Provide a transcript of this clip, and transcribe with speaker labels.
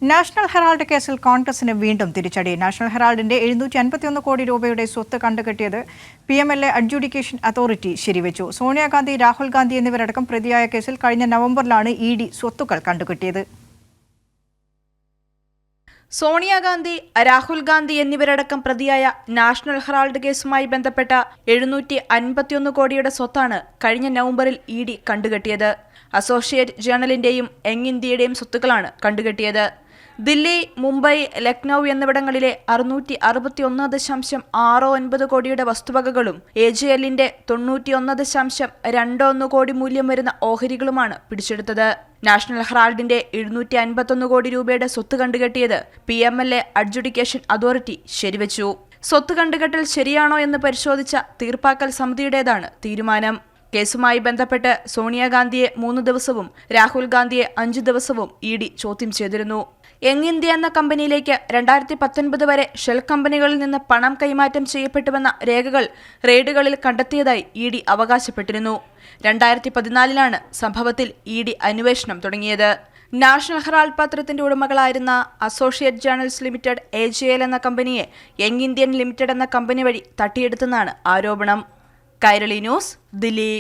Speaker 1: National Herald കേസിൽ കോൺഗ്രസിന് വീണ്ടും തിരിച്ചടി. നാഷണൽ ഹെറാൾഡിന്റെ 751 കോടി രൂപയുടെ സ്വത്ത് കണ്ടുകെട്ടിയത് PMLA adjudication authority ശരിവെച്ചു. Sonia Gandhi, Rahul Gandhi എന്നിവരടക്കം പ്രതിയായ കേസിൽ കഴിഞ്ഞ നവംബറിലാണ് ED സ്വത്തുക്കൾ കണ്ടുകെട്ടിയത്.
Speaker 2: സോണിയാഗാന്ധി, രാഹുൽ ഗാന്ധി എന്നിവരടക്കം പ്രതിയായ നാഷണൽ ഹെറാൾഡ് കേസുമായി ബന്ധപ്പെട്ട 751 കോടിയുടെ സ്വത്താണ് കഴിഞ്ഞ നവംബറിൽ ED കണ്ടുകെട്ടിയത്. അസോസിയേറ്റ് ജേണലിന്റെയും യങ് ഇന്ത്യയുടെയും സ്വത്തുക്കളാണ് കണ്ടുകെട്ടിയത്. ദില്ലി, മുംബൈ, ലക്നൌ എന്നിവിടങ്ങളിലെ 661.69 കോടിയുടെ വസ്തുവകകളും AJLന്റെ 91.21 കോടി മൂല്യം വരുന്ന ഓഹരികളുമാണ് പിടിച്ചെടുത്തത്. നാഷണൽ ഹെറാൾഡിന്റെ 751 കോടി രൂപയുടെ സ്വത്ത് കണ്ടുകെട്ടിയത് PMLA അഡ്ജുഡിക്കേഷൻ അതോറിറ്റി ശരിവെച്ചു. സ്വത്ത് കണ്ടുകെട്ടൽ ശരിയാണോ എന്ന് പരിശോധിച്ച തീർപ്പാക്കൽ സമിതിയുടേതാണ് തീരുമാനം. കേസുമായി ബന്ധപ്പെട്ട് സോണിയാഗാന്ധിയെ 3 ദിവസവും രാഹുൽ ഗാന്ധിയെ 5 ദിവസവും ED ചോദ്യം ചെയ്തിരുന്നു. യങ് ഇന്ത്യ എന്ന കമ്പനിയിലേക്ക് 2019 വരെ ഷെൽ കമ്പനികളിൽ നിന്ന് പണം കൈമാറ്റം ചെയ്യപ്പെട്ടുവെന്ന രേഖകൾ റെയ്ഡുകളിൽ കണ്ടെത്തിയതായി ED അവകാശപ്പെട്ടിരുന്നു. 2014 സംഭവത്തിൽ ED അന്വേഷണം തുടങ്ങിയത്. നാഷണൽ ഹെറാൾഡ് പത്രത്തിന്റെ ഉടമകളായിരുന്ന അസോസിയേറ്റ് ജേണൽസ് ലിമിറ്റഡ് AJL എന്ന കമ്പനിയെ യങ് ഇന്ത്യൻ ലിമിറ്റഡ് എന്ന കമ്പനി വഴി തട്ടിയെടുത്തെന്നാണ് ആരോപണം. കൈരളി ന്യൂസ്, ദില്ലി.